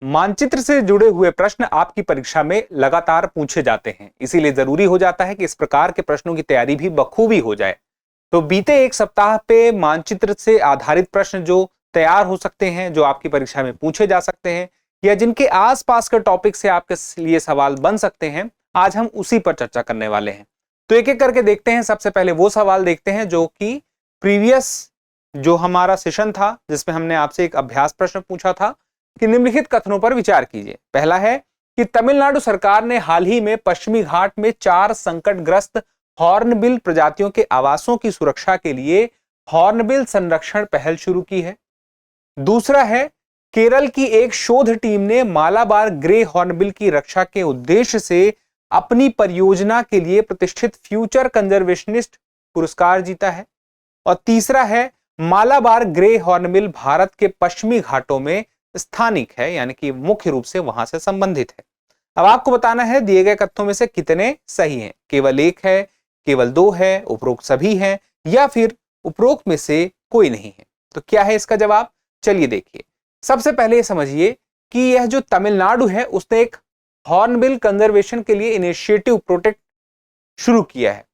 मानचित्र से जुड़े हुए प्रश्न आपकी परीक्षा में लगातार पूछे जाते हैं, इसीलिए जरूरी हो जाता है कि इस प्रकार के प्रश्नों की तैयारी भी बखूबी हो जाए। तो बीते एक सप्ताह पे मानचित्र से आधारित प्रश्न जो तैयार हो सकते हैं, जो आपकी परीक्षा में पूछे जा सकते हैं या जिनके आसपास के टॉपिक से आपके लिए सवाल बन सकते हैं, आज हम उसी पर चर्चा करने वाले हैं। तो एक एक करके देखते हैं। सबसे पहले वो सवाल देखते हैं जो कि प्रीवियस जो हमारा सेशन था, जिसमें हमने आपसे एक अभ्यास प्रश्न पूछा था कि निम्नलिखित कथनों पर विचार कीजिए। पहला है कि तमिलनाडु सरकार ने हाल ही में पश्चिमी घाट में 4 संकटग्रस्त हॉर्नबिल प्रजातियों के आवासों की सुरक्षा के लिए हॉर्नबिल संरक्षण पहल शुरू की है। दूसरा है, केरल की एक शोध टीम ने मालाबार ग्रे हॉर्नबिल की रक्षा के उद्देश्य से अपनी परियोजना के लिए प्रतिष्ठित फ्यूचर कंजर्वेशनिस्ट पुरस्कार जीता है। और तीसरा है, मालाबार ग्रे हॉर्नबिल भारत के पश्चिमी घाटों में स्थानिक है, यानी कि मुख्य रूप से वहां से संबंधित है। अब आपको बताना है दिए गए कथनों में से कितने सही हैं। केवल एक है, केवल 2 है, उपरोक्त सभी हैं, या फिर उपरोक्त में से कोई नहीं है। तो क्या है इसका जवाब, चलिए देखिए। सबसे पहले समझिए कि यह जो तमिलनाडु है उसने एक हॉर्नबिल कंजर्वेशन के लिए इनिशिएटिव प्रोटेक्ट शुरू किया है।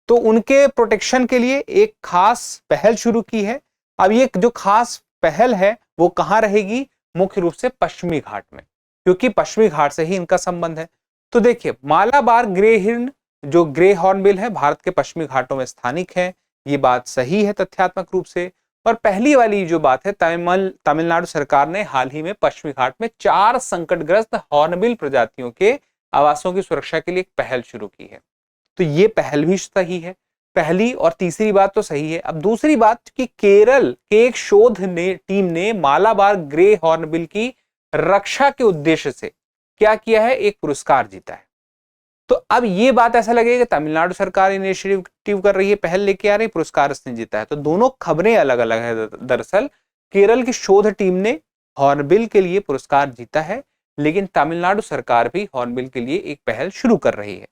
तो उनके प्रोटेक्शन के लिए एक खास पहल शुरू की है। अब ये जो खास पहल है वो कहां रहेगी, मुख्य रूप से पश्चिमी घाट में, क्योंकि पश्चिमी घाट से ही इनका संबंध है। तो देखिए, मालाबार ग्रे हिरन जो ग्रे हॉर्नबिल है भारत के पश्चिमी घाटों में स्थानिक है, ये बात सही है तथ्यात्मक रूप से। और पहली वाली जो बात है, तमिलनाडु सरकार ने हाल ही में पश्चिमी घाट में 4 संकटग्रस्त हॉर्नबिल प्रजातियों के आवासों की सुरक्षा के लिए एक पहल शुरू की है। तो ये पहल भी सही है, पहली और तीसरी बात तो सही है। अब दूसरी बात कि केरल के एक शोध टीम ने मालाबार ग्रे हॉर्नबिल की रक्षा के उद्देश्य से क्या किया है, एक पुरस्कार जीता है। तो अब ये बात ऐसा लगेगा कि तमिलनाडु सरकार इनिशिएटिव कर रही है, पहल लेके आ रही है, पुरस्कार इसने जीता है। तो दोनों खबरें अलग अलग है। दरअसल केरल की शोध टीम ने हॉर्नबिल के लिए पुरस्कार जीता है, लेकिन तमिलनाडु सरकार भी हॉर्नबिल के लिए एक पहल शुरू कर रही है।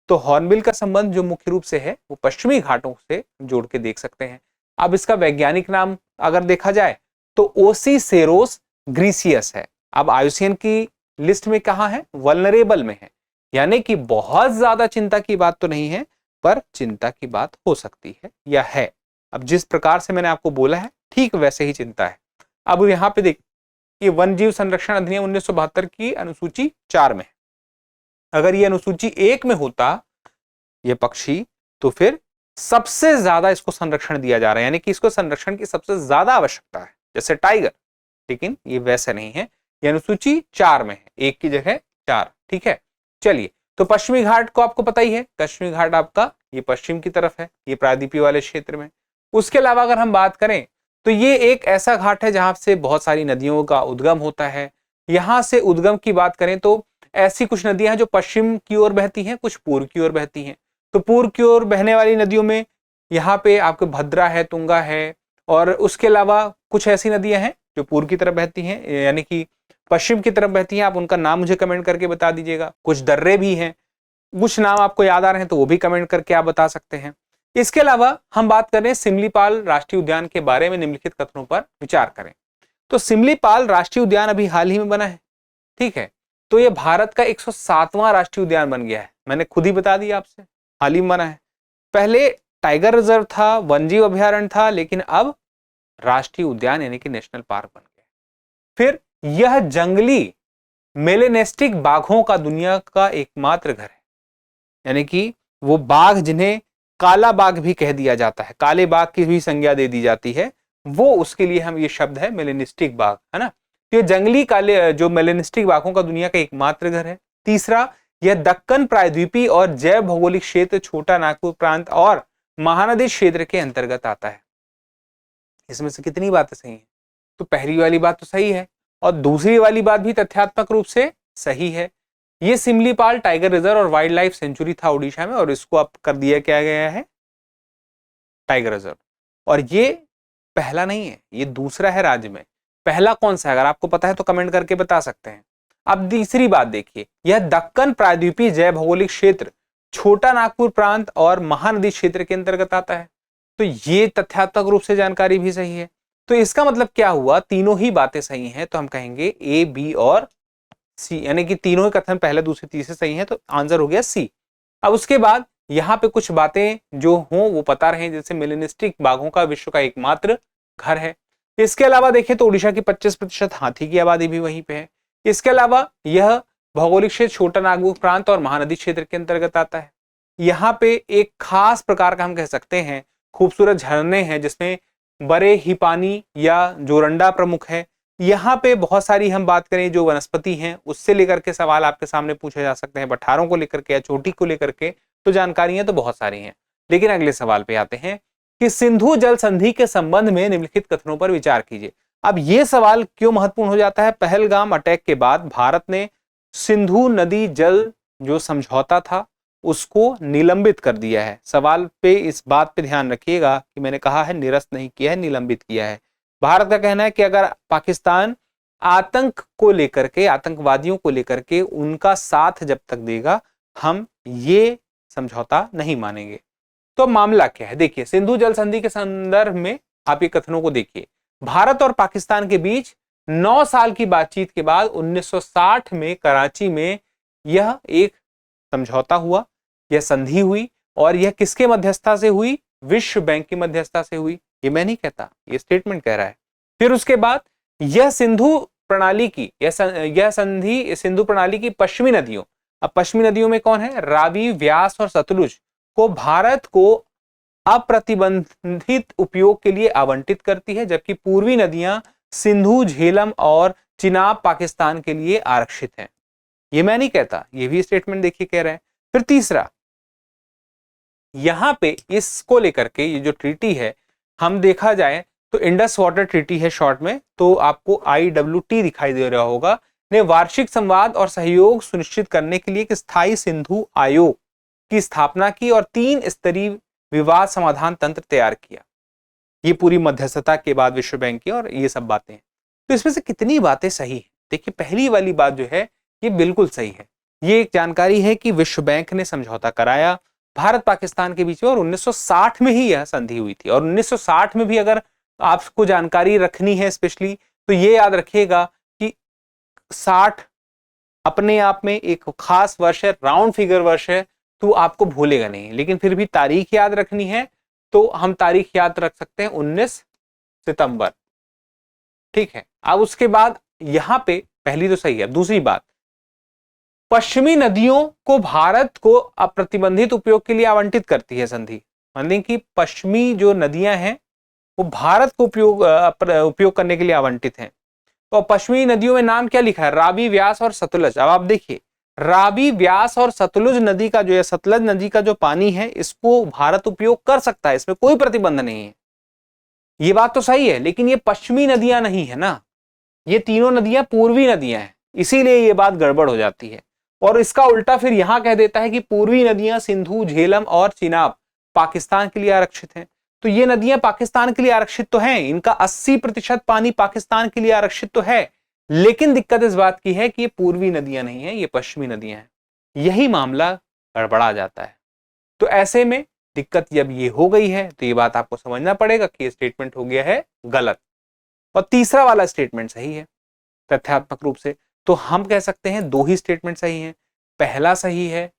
तो हॉर्नबिल का संबंध जो मुख्य रूप से है वो पश्चिमी घाटों से जोड़ के देख सकते हैं। अब इसका वैज्ञानिक नाम अगर देखा जाए तो ओसीसेरोस ग्रीसियस है। अब आयुसीएन की लिस्ट में कहां है, वल्नरेबल में है, यानी कि बहुत ज्यादा चिंता की बात तो नहीं है, पर चिंता की बात हो सकती है या है। अब जिस प्रकार से मैंने आपको बोला है ठीक वैसे ही चिंता है। अब यहां पे देख, ये वन जीव संरक्षण अधिनियम 1972 की अनुसूची 4 में है। अगर ये अनुसूची 1 में होता ये पक्षी, तो फिर सबसे ज्यादा इसको संरक्षण दिया जा रहा है, यानी कि इसको संरक्षण की सबसे ज्यादा आवश्यकता है, जैसे टाइगर। लेकिन ये वैसे नहीं है, ये अनुसूची 4 में है, 1 की जगह 4। ठीक है, चलिए। तो पश्चिमी घाट को आपको पता ही है, पश्चिमी घाट आपका ये पश्चिम की तरफ है, ये प्रायद्वीपीय वाले क्षेत्र में। उसके अलावा अगर हम बात करें तो ये एक ऐसा घाट है जहां से बहुत सारी नदियों का उद्गम होता है। यहां से उद्गम की बात करें तो ऐसी कुछ नदियां हैं जो पश्चिम की ओर बहती हैं, कुछ पूर्व की ओर बहती हैं। तो पूर्व की ओर बहने वाली नदियों में यहाँ पे आपको भद्रा है, तुंगा है, और उसके अलावा कुछ ऐसी नदियां हैं जो पूर्व की तरफ बहती हैं, यानी कि पश्चिम की तरफ बहती हैं। आप उनका नाम मुझे कमेंट करके बता दीजिएगा। कुछ दर्रे भी हैं, कुछ नाम आपको याद आ रहे हैं तो वो भी कमेंट करके आप बता सकते हैं। इसके अलावा हम बात करें सिमलीपाल राष्ट्रीय उद्यान के बारे में, निम्नलिखित कथनों पर विचार करें। तो सिमलीपाल राष्ट्रीय उद्यान अभी हाल ही में बना है, ठीक है। तो ये भारत का 107वां राष्ट्रीय उद्यान बन गया है। मैंने खुद ही बता दिया आपसे, हाल ही में बना है। पहले टाइगर रिजर्व था, वन्यजीव अभ्यारण्य था, लेकिन अब राष्ट्रीय उद्यान यानी कि नेशनल पार्क बन गया। फिर यह जंगली मेलेनेस्टिक बाघों का दुनिया का एकमात्र घर है, यानी कि वो बाघ जिन्हें काला बाघ भी कह दिया जाता है, काले बाघ की भी संज्ञा दे दी जाती है, वो उसके लिए हम ये शब्द है मेलेनिस्टिक बाघ, है ना। तो ये जंगली काले जो मेलेनिस्टिक बाघों का दुनिया का एकमात्र घर है। तीसरा, यह दक्कन प्रायद्वीपीय और जैव भौगोलिक क्षेत्र छोटा नागपुर प्रांत और महानदी क्षेत्र के अंतर्गत आता है। इसमें से कितनी बातें सही हैं? तो पहली वाली बात तो सही है, और दूसरी वाली बात भी तथ्यात्मक रूप से सही है। ये सिमलीपाल टाइगर रिजर्व और वाइल्ड लाइफ सेंचुरी था उड़ीसा में, और इसको अब कर दिया क्या गया है, टाइगर रिजर्व। और ये पहला नहीं है, ये दूसरा है राज्य में। पहला कौन सा है अगर आपको पता है तो कमेंट करके बता सकते हैं। अब तीसरी बात देखिए, यह दक्कन प्रायद्वीपीय जैव भौगोलिक क्षेत्र छोटा नागपुर प्रांत और महानदी क्षेत्र के अंतर्गत आता है। तो ये तथ्यात्मक रूप से जानकारी भी सही है। तो इसका मतलब क्या हुआ, तीनों ही बातें सही हैं, तो हम कहेंगे ए, बी और सी, यानी कि तीनों ही कथन पहले दूसरे तीसरे सही हैं, तो आंसर हो गया सी। अब उसके बाद यहाँ पे कुछ बातें जो हों वो पता रहे, जैसे मेलेनिस्टिक बाघों का विश्व का एकमात्र घर है। इसके अलावा देखें तो उड़ीसा की 25% हाथी की आबादी भी वहीं पे है। इसके अलावा यह भौगोलिक क्षेत्र छोटा नागपुर प्रांत और महानदी क्षेत्र के अंतर्गत आता है। यहाँ पे एक खास प्रकार का हम कह सकते हैं खूबसूरत झरने हैं, जिसमें बड़े ही पानी या जोरंडा प्रमुख है। यहाँ पे बहुत सारी हम बात करें जो वनस्पति हैं उससे लेकर के सवाल आपके सामने पूछे जा सकते हैं, पठारों को लेकर के या चोटी को लेकर के तो जानकारियां तो बहुत सारी हैं। लेकिन अगले सवाल पे आते हैं कि सिंधु जल संधि के संबंध में निम्नलिखित कथनों पर विचार कीजिए। अब ये सवाल क्यों महत्वपूर्ण हो जाता है? पहलगाम अटैक के बाद भारत ने सिंधु नदी जल जो समझौता था उसको निलंबित कर दिया है। सवाल पे इस बात पे ध्यान रखिएगा कि मैंने कहा है निरस्त नहीं किया है, निलंबित किया है। भारत का कहना है कि अगर पाकिस्तान आतंक को लेकर के, आतंकवादियों को लेकर के उनका साथ जब तक देगा, हम ये समझौता नहीं मानेंगे। तो मामला क्या है देखिए, सिंधु जल संधि के संदर्भ में आप ये कथनों को देखिए। भारत और पाकिस्तान के बीच 9 साल की बातचीत के बाद 1960 में कराची में यह एक समझौता हुआ, यह संधि हुई, और यह किसके मध्यस्थता से हुई? विश्व बैंक की मध्यस्थता से हुई। ये मैं नहीं कहता, ये स्टेटमेंट कह रहा है। फिर उसके बाद यह सिंधु प्रणाली की, यह संधि सिंधु प्रणाली की पश्चिमी नदियों, अब पश्चिमी नदियों में कौन है? रावी, व्यास और सतलुज को भारत को अप्रतिबंधित उपयोग के लिए आवंटित करती है, जबकि पूर्वी नदियां सिंधु, झेलम और चिनाब पाकिस्तान के लिए आरक्षित हैं। ये मैं नहीं कहता, ये भी स्टेटमेंट देखिए कह रहे हैं। फिर तीसरा, यहां पे इसको लेकर के ये जो ट्रीटी है, हम देखा जाए तो इंडस वाटर ट्रीटी है शॉर्ट में, तो आपको IWT दिखाई दे रहा होगा, ने वार्षिक संवाद और सहयोग सुनिश्चित करने के लिए एक स्थायी सिंधु आयोग की स्थापना की और 3 स्तरीय विवाद समाधान तंत्र तैयार किया। ये पूरी मध्यस्थता के बाद विश्व बैंक की, और ये सब बातें हैं। तो इसमें से कितनी बातें सही है? देखिए, पहली वाली बात जो है ये बिल्कुल सही है। ये एक जानकारी है कि विश्व बैंक ने समझौता कराया भारत पाकिस्तान के बीच में, और 1960 में ही यह संधि हुई थी। और 1960 में भी अगर आपको जानकारी रखनी है स्पेशली, तो ये याद रखिएगा कि 60 अपने आप में एक खास वर्ष है, राउंड फिगर वर्ष है, तो आपको भूलेगा नहीं। लेकिन फिर भी तारीख याद रखनी है तो हम तारीख याद रख सकते हैं 19 सितंबर। ठीक है। अब उसके बाद यहां पे पहली तो सही है। दूसरी बात, पश्चिमी नदियों को भारत को अप्रतिबंधित उपयोग के लिए आवंटित करती है संधि। मान लें कि पश्चिमी जो नदियां हैं वो भारत को उपयोग करने के लिए आवंटित हैं। तो पश्चिमी नदियों में नाम क्या लिखा है? रावी, व्यास और सतलुज। अब आप देखिए, रावी, व्यास और सतलुज नदी का जो है, सतलज नदी का जो पानी है, इसको भारत उपयोग कर सकता है, इसमें कोई प्रतिबंध नहीं है। ये बात तो सही है, लेकिन ये पश्चिमी नदियां नहीं है ना, ये तीनों नदियां पूर्वी नदियां हैं, इसीलिए ये बात गड़बड़ हो जाती है। और इसका उल्टा फिर यहां कह देता है कि पूर्वी नदियां सिंधु, झेलम और चिनाब पाकिस्तान के लिए आरक्षित हैं। तो ये नदियां पाकिस्तान के लिए आरक्षित तो हैं, इनका 80% पानी पाकिस्तान के लिए आरक्षित तो है, लेकिन दिक्कत इस बात की है कि ये पूर्वी नदियां नहीं है, ये पश्चिमी नदियां हैं। यही मामला गड़बड़ा जाता है। तो ऐसे में दिक्कत जब ये हो गई है तो ये बात आपको समझना पड़ेगा कि ये स्टेटमेंट हो गया है गलत, और तीसरा वाला स्टेटमेंट सही है तथ्यात्मक रूप से। तो हम कह सकते हैं 2 ही स्टेटमेंट सही हैं, पहला सही है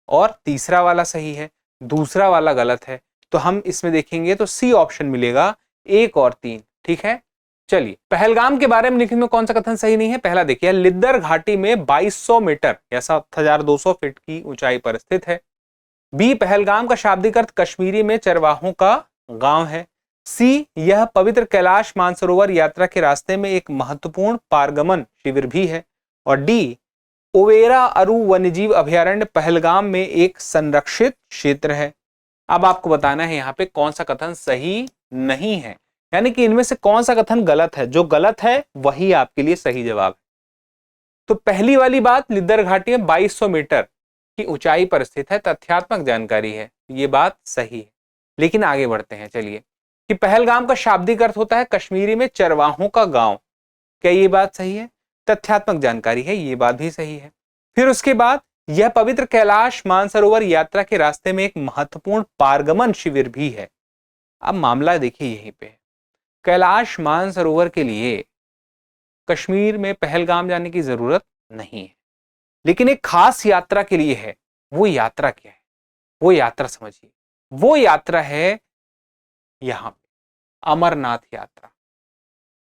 और तीसरा वाला सही है, दूसरा वाला गलत है। तो हम इसमें देखेंगे तो सी ऑप्शन मिलेगा, 1 और 3। ठीक है, चलिए पहलगाम के बारे में लिखने में कौन सा कथन सही नहीं है? पहला देखिए, लिद्दर घाटी में 2200 मीटर या 7200 फीट की ऊंचाई पर स्थित है। बी, पहलगाम का शाब्दिक अर्थ कश्मीरी में चरवाहों का गांव है। सी, यह पवित्र कैलाश मानसरोवर यात्रा के रास्ते में एक महत्वपूर्ण पारगमन शिविर भी है। और डी, ओवेरा अरु वन्यजीव अभयारण्य पहलगाम में एक संरक्षित क्षेत्र है। अब आपको बताना है यहाँ पे कौन सा कथन सही नहीं है, यानी कि इनमें से कौन सा कथन गलत है। जो गलत है वही आपके लिए सही जवाब है। तो पहली वाली बात, लिद्दर घाटी में 2200 मीटर की ऊंचाई पर स्थित है, तथ्यात्मक जानकारी है, ये बात सही है। लेकिन आगे बढ़ते हैं, चलिए, कि पहलगाम का शाब्दिक अर्थ होता है कश्मीरी में चरवाहों का गांव, क्या ये बात सही है? तथ्यात्मक जानकारी है, ये बात भी सही है। फिर उसके बाद, यह पवित्र कैलाश मानसरोवर यात्रा के रास्ते में एक महत्वपूर्ण पारगमन शिविर भी है। अब मामला देखिए यहीं पे, कैलाश मानसरोवर के लिए कश्मीर में पहलगाम जाने की जरूरत नहीं है, लेकिन एक खास यात्रा के लिए है। वो यात्रा क्या है? वो यात्रा समझिए, वो यात्रा है यहां पे अमरनाथ यात्रा।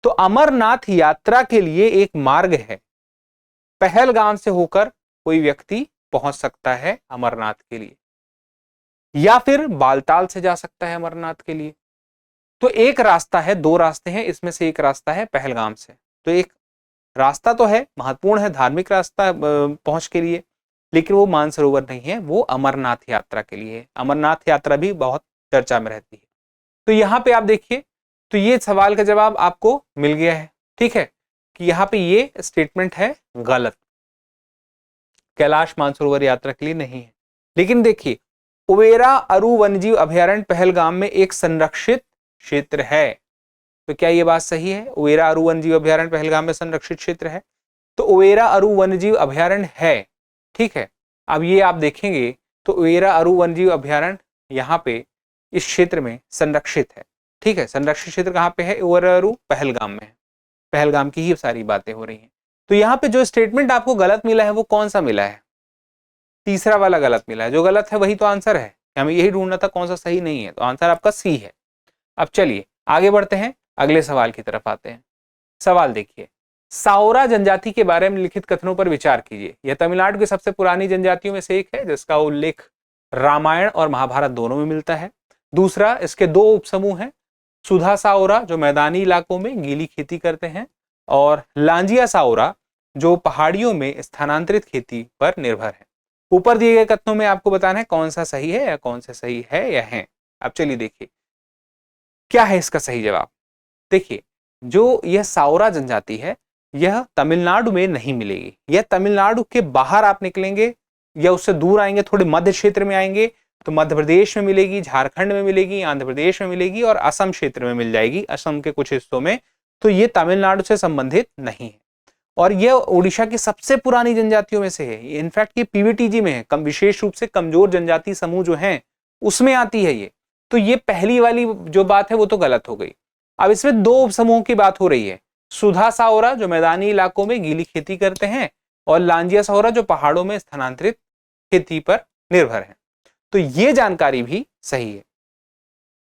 तो अमरनाथ यात्रा के लिए एक मार्ग है, पहलगाम से होकर कोई व्यक्ति पहुंच सकता है अमरनाथ के लिए, या फिर बालताल से जा सकता है अमरनाथ के लिए। तो एक रास्ता है, दो रास्ते हैं, इसमें से एक रास्ता है पहलगाम से। तो एक रास्ता तो है, महत्वपूर्ण है, धार्मिक रास्ता पहुंच के लिए, लेकिन वो मानसरोवर नहीं है, वो अमरनाथ यात्रा के लिए है। अमरनाथ यात्रा भी बहुत चर्चा में रहती है। तो यहां पे आप देखिए, तो ये सवाल का जवाब आपको मिल गया है, ठीक है, कि यहां पे ये स्टेटमेंट है गलत, कैलाश मानसरोवर यात्रा के लिए नहीं है। लेकिन देखिए, उवेरा अरु वन्यजीव अभयारण्य पहलगाम में एक संरक्षित क्षेत्र है। तो क्या ये बात सही है? उवेरा अरु वन्यजीव अभयारण्य पहलगाम में संरक्षित क्षेत्र है। तो उवेरा अरु वन्यजीव अभयारण्य है, ठीक है। अब ये आप देखेंगे तो उवेरा अरु वन्यजीव अभयारण्य यहाँ पे इस क्षेत्र में संरक्षित है, ठीक है। संरक्षित क्षेत्र कहाँ पे है? उवेरा अरु पहलगाम में है। पहलगाम की ही सारी बातें हो रही हैं। तो यहाँ पे जो स्टेटमेंट आपको गलत मिला है वो कौन सा मिला है? तीसरा वाला गलत मिला है। जो गलत है वही तो आंसर है, हमें यही ढूंढना था कौन सा सही नहीं है। तो आंसर आपका सी है। अब चलिए आगे बढ़ते हैं, अगले सवाल की तरफ आते हैं। सवाल देखिए, साओरा जनजाति के बारे में लिखित कथनों पर विचार कीजिए। यह तमिलनाडु की सबसे पुरानी जनजातियों में से एक है, जिसका उल्लेख रामायण और महाभारत दोनों में मिलता है। दूसरा, इसके दो उपसमूह हैं, सुधा साओरा जो मैदानी इलाकों में गीली खेती करते हैं, और लांजिया साओरा जो पहाड़ियों में स्थानांतरित खेती पर निर्भर है। ऊपर दिए गए कथनों में आपको बताना है कौन सा सही है या कौन सा सही है या है। अब चलिए देखिए क्या है इसका सही जवाब। देखिए, जो यह साओरा जनजाति है यह तमिलनाडु में नहीं मिलेगी। यह तमिलनाडु के बाहर आप निकलेंगे या उससे दूर आएंगे, थोड़े मध्य क्षेत्र में आएंगे तो मध्य प्रदेश में मिलेगी, झारखंड में मिलेगी, आंध्र प्रदेश में मिलेगी और असम क्षेत्र में मिल जाएगी, असम के कुछ हिस्सों में। तो ये तमिलनाडु से संबंधित नहीं है। और यह ओडिशा की सबसे पुरानी जनजातियों में से है। इनफैक्ट ये पीवीटीजी में है, कम विशेष रूप से कमजोर जनजाति समूह जो हैं उसमें आती है ये। तो ये पहली वाली जो बात है वो तो गलत हो गई। अब इसमें दो उपसमूहों की बात हो रही है, सुधा साओरा जो मैदानी इलाकों में गीली खेती करते हैं और लांजिया साओरा जो पहाड़ों में स्थानांतरित खेती पर निर्भर है। तो ये जानकारी भी सही है।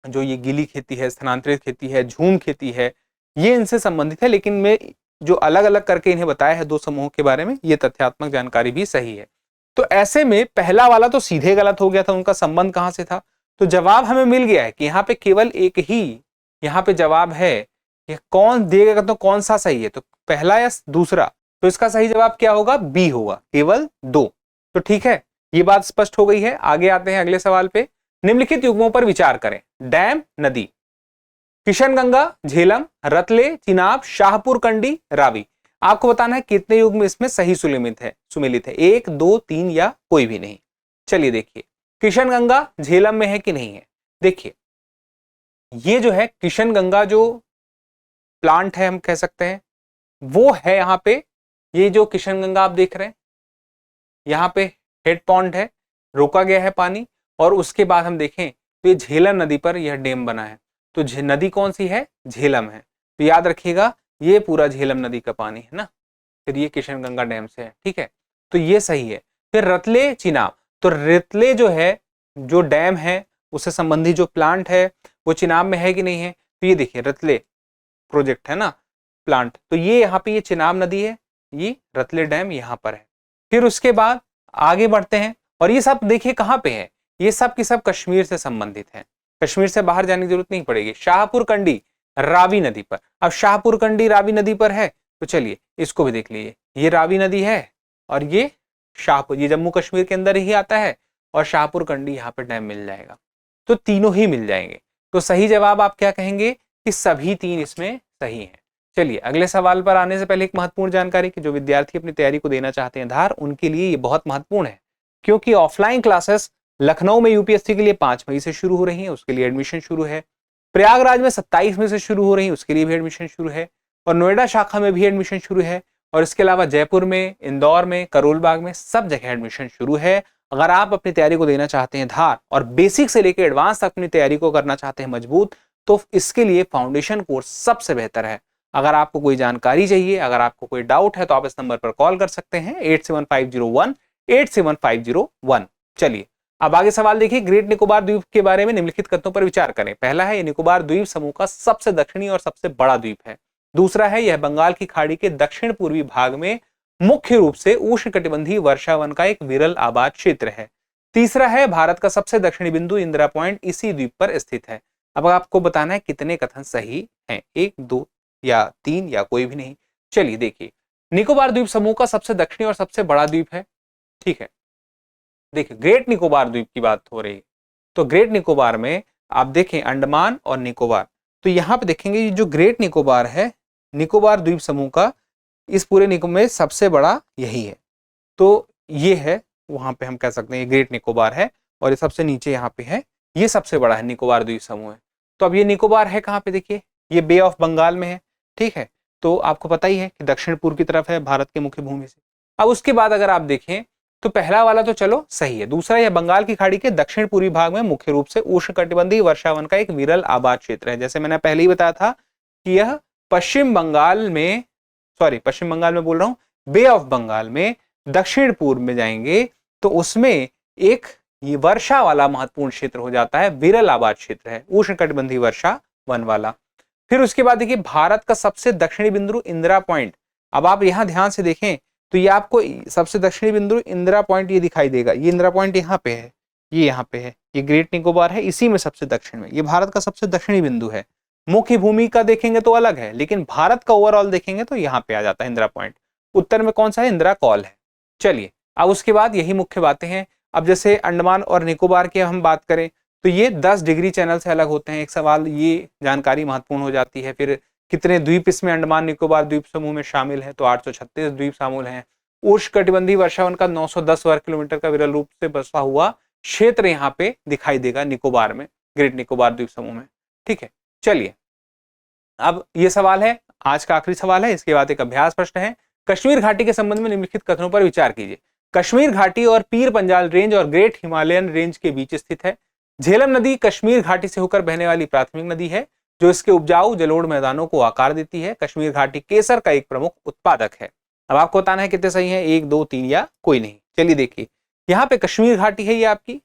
जो ये गीली खेती है, स्थानांतरित खेती है, झूम खेती है, ये इनसे संबंधित है। लेकिन मैं जो अलग अलग करके इन्हें बताया है दो समूहों के बारे में, ये तथ्यात्मक जानकारी भी सही है। तो ऐसे में पहला वाला तो सीधे गलत हो गया था, उनका संबंध कहां से था। तो जवाब हमें मिल गया है कि यहाँ पे केवल एक ही यहाँ पे जवाब है। ये कौन देगा तो कौन सा सही है, तो पहला या दूसरा। तो इसका सही जवाब क्या होगा? बी होगा, केवल दो। तो ठीक है, ये बात स्पष्ट हो गई है। आगे आते हैं अगले सवाल पे। निम्नलिखित युग्मों पर विचार करें। डैम, नदी, किशनगंगा, झेलम, रतले, चिनाब, शाहपुर कंडी, रावी। आपको बताना है कितने युग्म इसमें सही सुमिलित है, 1, 2, 3 या कोई भी नहीं। चलिए देखिए, किशनगंगा झेलम में है कि नहीं है। देखिए, ये जो है किशनगंगा जो प्लांट है हम कह सकते हैं वो है यहाँ पे। ये जो किशनगंगा आप देख रहे हैं यहाँ पे हेड पॉन्ड है, रोका गया है पानी। और उसके बाद हम देखें तो ये झेलम नदी पर यह डैम बना है। तो नदी कौन सी है? झेलम है। तो याद रखिएगा ये पूरा झेलम नदी का पानी है ना, फिर ये किशनगंगा डैम से है, ठीक है। तो ये सही है। फिर रतले, चिनाब, तो रतले जो है जो डैम है उससे संबंधित जो प्लांट है वो चिनाब में है कि नहीं है। तो ये देखिए रतले प्रोजेक्ट है ना, प्लांट, तो ये यहाँ पे ये चिनाब नदी है, ये रतले डैम यहाँ पर है। फिर उसके बाद आगे बढ़ते हैं और ये सब देखिए कहाँ पे है, ये सब की सब कश्मीर से संबंधित है, कश्मीर से बाहर जाने की जरूरत नहीं पड़ेगी। शाहपुर कंडी रावी नदी पर। अब शाहपुर कंडी रावी नदी पर है तो चलिए इसको भी देख लीजिए, ये रावी नदी है और ये शाहपुर, ये जम्मू कश्मीर के अंदर ही आता है और शाहपुर कंडी यहाँ पे डैम मिल जाएगा। तो तीनों ही मिल जाएंगे। तो सही जवाब आप क्या कहेंगे कि सभी तीन इसमें सही हैं। चलिए अगले सवाल पर आने से पहले एक महत्वपूर्ण जानकारी कि जो विद्यार्थी अपनी तैयारी को देना चाहते हैं धार, उनके लिए ये बहुत महत्वपूर्ण है क्योंकि ऑफलाइन क्लासेस लखनऊ में यूपीएससी के लिए 5 मई से शुरू हो रही है, उसके लिए एडमिशन शुरू है। प्रयागराज में 27 मई से शुरू हो रही है, उसके लिए भी एडमिशन शुरू है। और नोएडा शाखा में भी एडमिशन शुरू है। और इसके अलावा जयपुर में, इंदौर में, करोल बाग में सब जगह एडमिशन शुरू है। अगर आप अपनी तैयारी को देना चाहते हैं धार और बेसिक से लेकर एडवांस तक अपनी तैयारी को करना चाहते हैं मजबूत, तो इसके लिए फाउंडेशन कोर्स सबसे बेहतर है। अगर आपको कोई जानकारी चाहिए, अगर आपको कोई डाउट है तो आप इस नंबर पर कॉल कर सकते हैं 8750187501। चलिए अब आगे सवाल देखिए, ग्रेट निकोबार द्वीप के बारे में निम्नलिखित कथनों पर विचार करें। पहला है, ये निकोबार द्वीप समूह का सबसे दक्षिणी और सबसे बड़ा द्वीप है। दूसरा है, यह बंगाल की खाड़ी के दक्षिण पूर्वी भाग में मुख्य रूप से उष्णकटिबंधीय वर्षावन का एक विरल आबाद क्षेत्र है। तीसरा है, भारत का सबसे दक्षिणी बिंदु इंदिरा पॉइंट इसी द्वीप पर स्थित है। अब आपको बताना है कितने कथन सही हैं, 1, 2 या 3 या कोई भी नहीं। चलिए देखिए, निकोबार द्वीप समूह का सबसे दक्षिणी और सबसे बड़ा द्वीप है, ठीक है। देखिए ग्रेट निकोबार द्वीप की बात हो रही है, तो ग्रेट निकोबार में आप देखें अंडमान और निकोबार, तो यहां पे देखेंगे जो ग्रेट निकोबार है, निकोबार द्वीप समूह का इस पूरे निकोबार में सबसे बड़ा यही है। तो ये है, वहां पे हम कह सकते हैं ये ग्रेट निकोबार है, और ये सबसे नीचे यहाँ पे है, ये सबसे बड़ा है निकोबार द्वीप समूह है। तो अब ये निकोबार है कहाँ पे, देखिए ये बे ऑफ बंगाल में है, ठीक है। तो आपको पता ही है कि दक्षिण पूर्व की तरफ है भारत के मुख्य भूमि से। अब उसके बाद अगर आप देखें तो पहला वाला तो चलो सही है, दूसरा यह बंगाल की खाड़ी के दक्षिण पूर्वी भाग में मुख्य रूप से उष्णकटिबंधीय वर्षावन का एक विरल आबाद क्षेत्र है। जैसे मैंने पहले ही बताया था कि यह पश्चिम बंगाल में बोल रहा हूं, बे ऑफ बंगाल में दक्षिण पूर्व में जाएंगे तो उसमें एक ये वर्षा वाला महत्वपूर्ण क्षेत्र हो जाता है, विरल आबाद क्षेत्र है, उष्णकटिबंधीय वर्षा वन वाला। फिर उसके बाद देखिए भारत का सबसे दक्षिणी बिंदु इंदिरा पॉइंट। अब आप यहां ध्यान से देखें तो ये आपको सबसे दक्षिणी बिंदु इंदिरा पॉइंट ये दिखाई देगा, ये इंदिरा पॉइंट यहाँ पे है, ये यहाँ पे है, ये ग्रेट निकोबार है, इसी में सबसे दक्षिण में, ये भारत का सबसे दक्षिणी बिंदु है। मुख्य भूमि का देखेंगे तो अलग है, लेकिन भारत का ओवरऑल देखेंगे तो यहाँ पे आ जाता है इंदिरा पॉइंट। उत्तर में कौन सा है, इंदिरा कॉल है। चलिए अब उसके बाद यही मुख्य बातें हैं। अब जैसे अंडमान और निकोबार की हम बात करें तो ये 10 डिग्री चैनल से अलग होते हैं। एक सवाल ये जानकारी महत्वपूर्ण हो जाती है। फिर कितने द्वीप इसमें अंडमान निकोबार द्वीप समूह में शामिल है, तो 836 द्वीप शामिल हैं। उष्णकटिबंधीय वर्षावन का 910 वर्ग किलोमीटर का विरल रूप से बसा हुआ क्षेत्र यहाँ पे दिखाई देगा निकोबार में, ग्रेट निकोबार द्वीप समूह में, ठीक है। चलिए अब ये सवाल है, आज का आखिरी सवाल है, इसके बाद एक अभ्यास प्रश्न है। कश्मीर घाटी के संबंध में निम्नलिखित कथनों पर विचार कीजिए। कश्मीर घाटी और पीर पंजाल रेंज और ग्रेट हिमालयन रेंज के बीच स्थित है। झेलम नदी कश्मीर घाटी से होकर बहने वाली प्राथमिक नदी है जो इसके उपजाऊ जलोढ़ मैदानों को आकार देती है। कश्मीर घाटी केसर का एक प्रमुख उत्पादक है। अब आपको बताना है कितने सही है, 1, 2, 3 या कोई नहीं। चलिए देखिए, यहाँ पे कश्मीर घाटी है ये आपकी।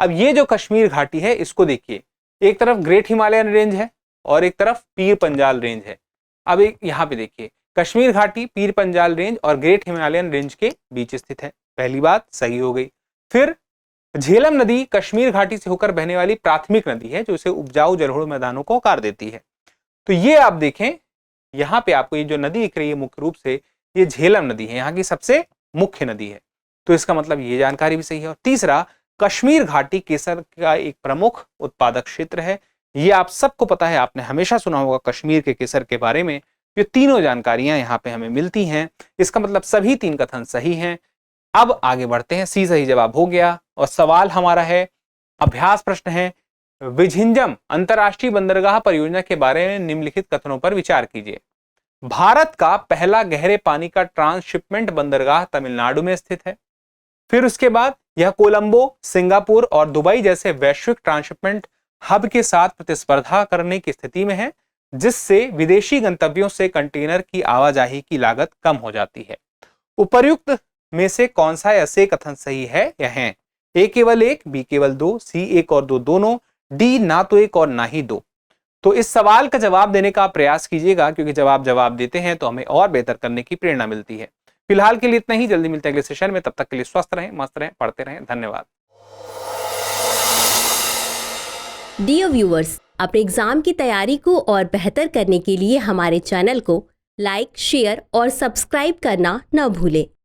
अब ये जो कश्मीर घाटी है इसको देखिए, एक तरफ ग्रेट हिमालयन रेंज है और एक तरफ पीर पंजाल रेंज है। अब एक यहाँ पे देखिए, कश्मीर घाटी पीर पंजाल रेंज और ग्रेट हिमालयन रेंज के बीच स्थित है, पहली बात सही हो गई। फिर झेलम नदी कश्मीर घाटी से होकर बहने वाली प्राथमिक नदी है जो इसे उपजाऊ जलोढ़ मैदानों को आकार देती है। तो ये आप देखें, यहाँ पे आपको ये जो नदी दिख रही है मुख्य रूप से ये झेलम नदी है, यहाँ की सबसे मुख्य नदी है। तो इसका मतलब ये जानकारी भी सही है। और तीसरा, कश्मीर घाटी केसर का एक प्रमुख उत्पादक क्षेत्र है। ये आप सबको पता है, आपने हमेशा सुना होगा कश्मीर के केसर के बारे में। ये तीनों जानकारियां यहाँ पे हमें मिलती हैं, इसका मतलब सभी 3 कथन सही हैं। अब आगे बढ़ते हैं, सी सही जवाब हो गया। और सवाल हमारा है, अभ्यास प्रश्न है, विझिंजम अंतरराष्ट्रीय बंदरगाह परियोजना के बारे में निम्नलिखित कथनों पर विचार कीजिए। भारत का पहला गहरे पानी का ट्रांसशिपमेंट बंदरगाह तमिलनाडु में स्थित है। फिर उसके बाद यह कोलंबो, सिंगापुर और दुबई जैसे वैश्विक ट्रांसशिपमेंट हब के साथ प्रतिस्पर्धा करने की स्थिति में है, जिससे विदेशी गंतव्यों से कंटेनर की आवाजाही की लागत कम हो जाती है। उपर्युक्त में से कौन सा ऐसे कथन सही है या हैं? ए केवल 1, बी केवल 2, सी 1 और 2 दोनों, डी ना तो 1 और ना ही 2। तो इस सवाल का जवाब देने का प्रयास कीजिएगा, क्योंकि जब आप जवाब देते हैं तो हमें और बेहतर करने की प्रेरणा मिलती है। फिलहाल के लिए इतना ही, जल्दी मिलते हैं अगले सेशन में। तब तक के लिए स्वस्थ रहें, मस्त रहें, पढ़ते रहें। धन्यवाद। डियर व्यूअर्स, अपने एग्जाम की तैयारी को और बेहतर करने के लिए हमारे चैनल को लाइक, शेयर और सब्सक्राइब करना न भूलें।